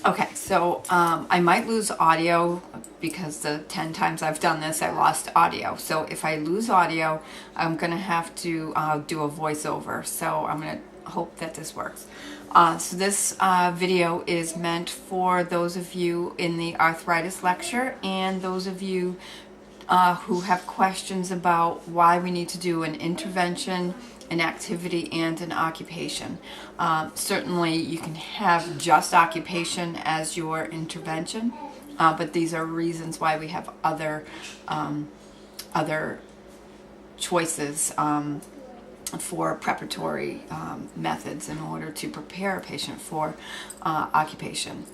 Okay, so I might lose audio because the 10 times I've done this, I lost audio. So if I lose audio, I'm going to have to do a voiceover. So I'm going to hope that this works. So this video is meant for those of you in the arthritis lecture and those of you who have questions about why we need to do an intervention, an activity, and an occupation. Certainly you can have just occupation as your intervention, but these are reasons why we have other choices for preparatory methods in order to prepare a patient for occupation.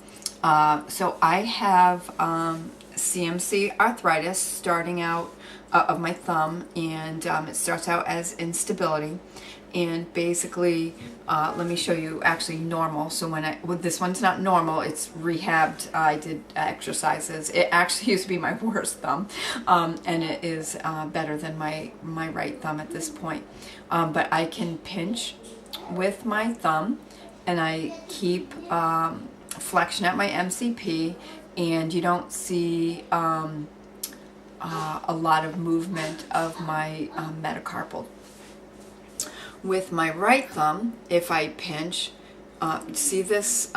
So I have CMC arthritis starting out of my thumb, and it starts out as instability, and basically let me show you actually normal. So this one's not normal, it's rehabbed. I did exercises. It actually used to be my worst thumb, and it is better than my right thumb at this point, but I can pinch with my thumb, and I keep flexion at my MCP, and you don't see a lot of movement of my metacarpal. With my right thumb, if I pinch, see this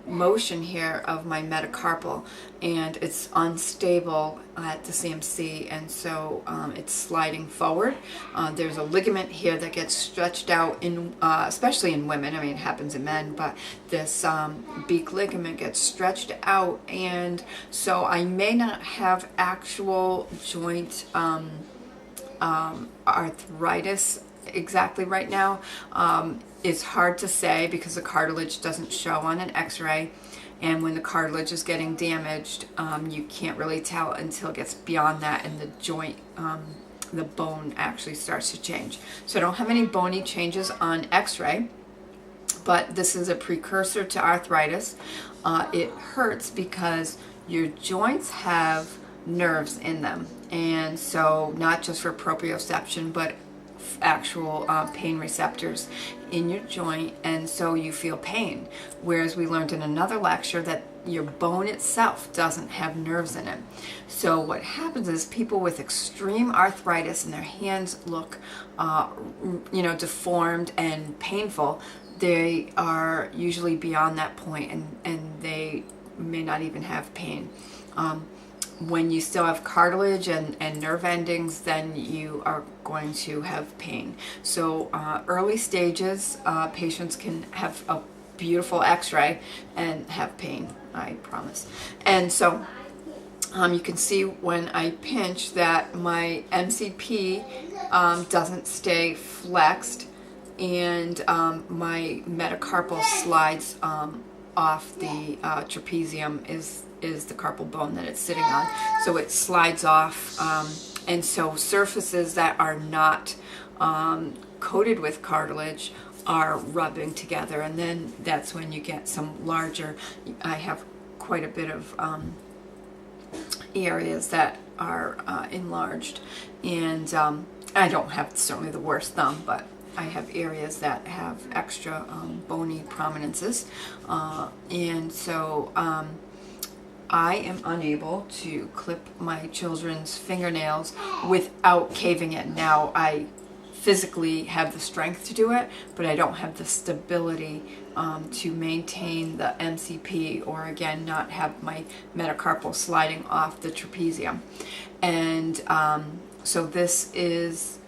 motion here of my metacarpal, and it's unstable at the CMC, and so it's sliding forward. There's a ligament here that gets stretched out in especially in women. I mean, it happens in men, but this beak ligament gets stretched out, and so I may not have actual joint arthritis exactly right now. It's hard to say because the cartilage doesn't show on an x-ray, and when the cartilage is getting damaged, you can't really tell until it gets beyond that and the joint, the bone actually starts to change. So I don't have any bony changes on x-ray, but this is a precursor to arthritis. It hurts because your joints have nerves in them, and so not just for proprioception, but actual pain receptors in your joint, and so you feel pain. Whereas we learned in another lecture that your bone itself doesn't have nerves in it. So what happens is people with extreme arthritis and their hands look deformed and painful, they are usually beyond that point, and they may not even have pain. When you still have cartilage and nerve endings, then you are going to have pain. So early stages, patients can have a beautiful x-ray and have pain, I promise. And so you can see when I pinch that my MCP doesn't stay flexed, and my metacarpal slides off the trapezium is the carpal bone that it's sitting on. So it slides off, and so surfaces that are not coated with cartilage are rubbing together, and then that's when you get some larger, I have quite a bit of areas that are enlarged, and I don't have certainly the worst thumb, but I have areas that have extra bony prominences, and so I am unable to clip my children's fingernails without caving in. Now, I physically have the strength to do it, but I don't have the stability to maintain the MCP, or again, not have my metacarpal sliding off the trapezium. And so this is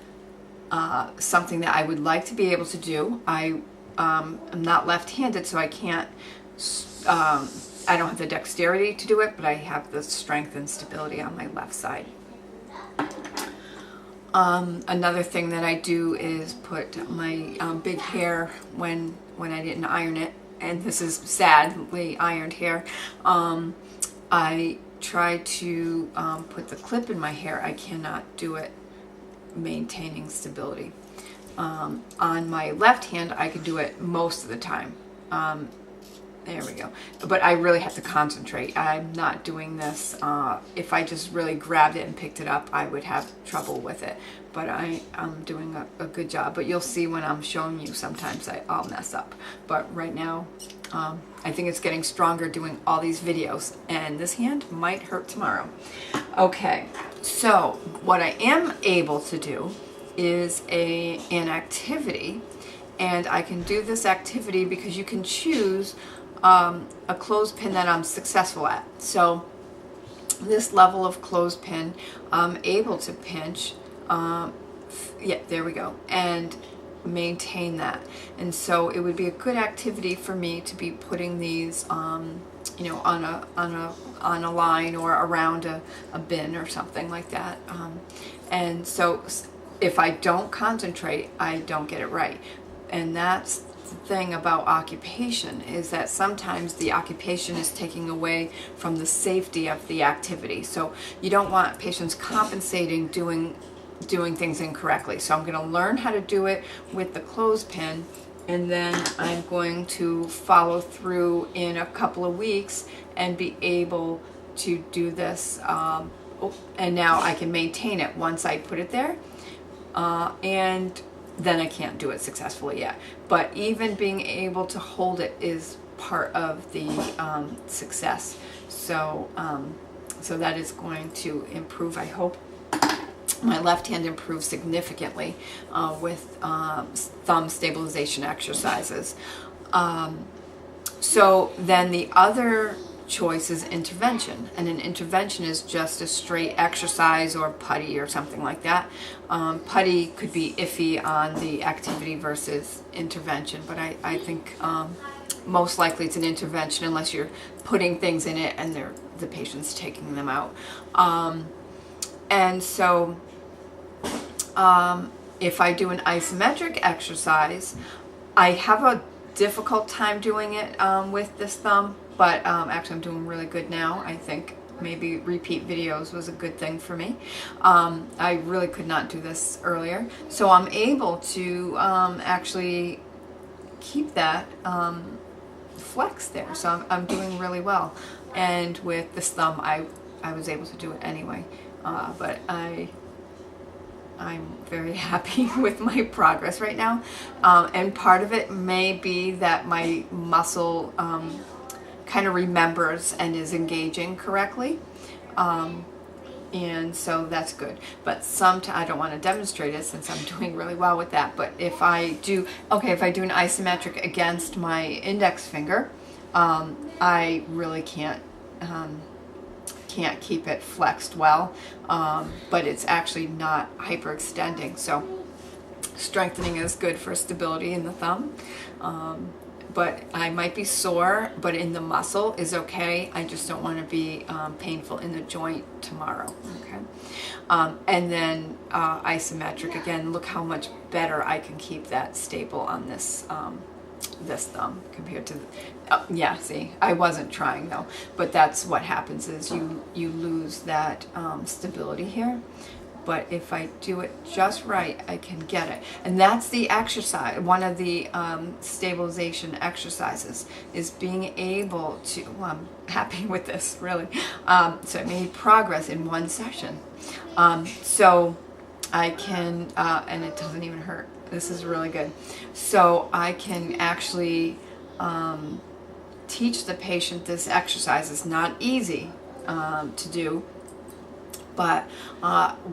something that I would like to be able to do. I'm not left-handed, so I can't I don't have the dexterity to do it, but I have the strength and stability on my left side. Another thing that I do is put my big hair when I didn't iron it, and this is sadly ironed hair. I try to put the clip in my hair. I cannot do it maintaining stability. On my left hand, I can do it most of the time. There we go. But I really have to concentrate. I'm not doing this. If I just really grabbed it and picked it up, I would have trouble with it. But I'm doing a good job. But you'll see when I'm showing you, sometimes I'll mess up. But right now, I think it's getting stronger doing all these videos, and this hand might hurt tomorrow. Okay, so what I am able to do is an activity, and I can do this activity because you can choose a clothespin that I'm successful at. So this level of clothespin, I'm able to pinch, yeah, there we go, and maintain that. And so it would be a good activity for me to be putting these you know, on a line or around a bin or something like that. And so if I don't concentrate, I don't get it right. And that's the thing about occupation, is that sometimes the occupation is taking away from the safety of the activity. So you don't want patients compensating doing things incorrectly. So I'm going to learn how to do it with the clothespin, and then I'm going to follow through in a couple of weeks and be able to do this. And now I can maintain it once I put it there. And then I can't do it successfully yet. But even being able to hold it is part of the success. So, so that is going to improve, I hope. My left hand improved significantly with thumb stabilization exercises. So then the other choice is intervention, and an intervention is just a straight exercise or putty or something like that. Putty could be iffy on the activity versus intervention, but I think most likely it's an intervention unless you're putting things in it and the patient's taking them out. And so if I do an isometric exercise, I have a difficult time doing it with this thumb, but actually I'm doing really good now. I think maybe repeat videos was a good thing for me. I really could not do this earlier, so I'm able to actually keep that flex there. So I'm doing really well, and with this thumb I was able to do it anyway. But I'm very happy with my progress right now, and part of it may be that my muscle kind of remembers and is engaging correctly, and so that's good. But sometimes I don't want to demonstrate it since I'm doing really well with that. But if I do an isometric against my index finger, I really can't keep it flexed well, but it's actually not hyperextending. So strengthening is good for stability in the thumb. But I might be sore, but in the muscle is okay. I just don't want to be painful in the joint tomorrow. Okay, and then isometric again. Look how much better I can keep that stable on this this thumb compared to yeah, see, I wasn't trying though, but that's what happens is you lose that stability here. But if I do it just right, I can get it. And that's the exercise. One of the stabilization exercises is being able to, well, I'm happy with this, really. So I made progress in one session. So I can, and it doesn't even hurt. This is really good. So I can actually teach the patient this exercise. It's not easy to do. But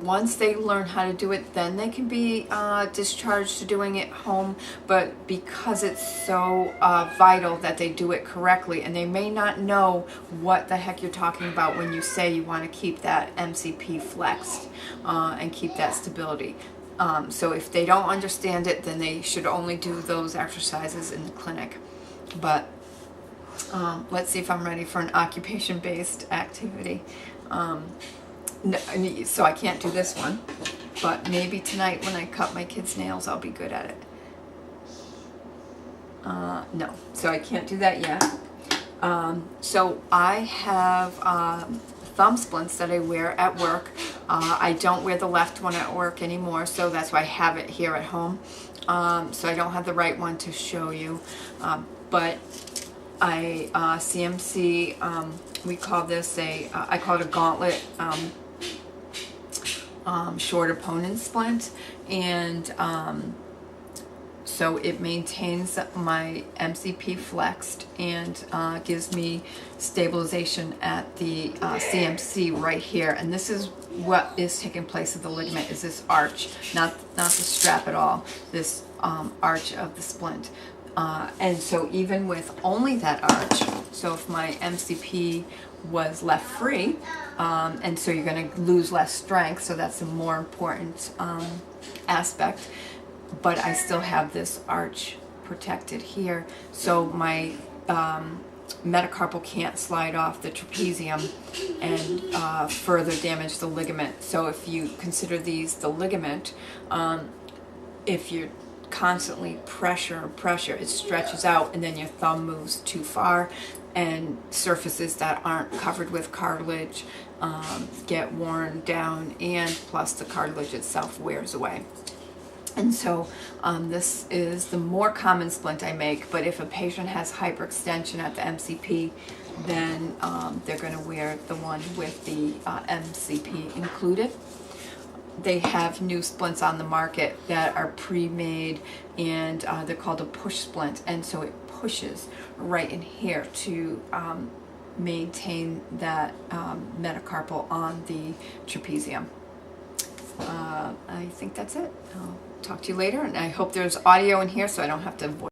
once they learn how to do it, then they can be discharged to doing it home. But because it's so vital that they do it correctly, and they may not know what the heck you're talking about when you say you want to keep that MCP flexed and keep that stability. So if they don't understand it, then they should only do those exercises in the clinic. But let's see if I'm ready for an occupation-based activity. No, so I can't do this one, but maybe tonight when I cut my kids' nails, I'll be good at it. No, so I can't do that yet. So I have thumb splints that I wear at work. I don't wear the left one at work anymore, so that's why I have it here at home. So I don't have the right one to show you, but I CMC, we call this I call it a gauntlet short opponent splint, and So it maintains my MCP flexed and gives me stabilization at the CMC right here. And this is what is taking place of the ligament, is this arch, not the strap at all, this arch of the splint. And so even with only that arch, so if my MCP was left free, and so you're going to lose less strength, so that's a more important aspect, but I still have this arch protected here, so my metacarpal can't slide off the trapezium and further damage the ligament. So if you consider these the ligament, if you're constantly pressure, it stretches out, and then your thumb moves too far, and surfaces that aren't covered with cartilage get worn down, and plus the cartilage itself wears away. And so this is the more common splint I make, but if a patient has hyperextension at the MCP, then they're going to wear the one with the MCP included. They have new splints on the market that are pre-made, and they're called a push splint, and so it pushes right in here to maintain that metacarpal on the trapezium. I think that's it. I'll talk to you later, and I hope there's audio in here so I don't have to voice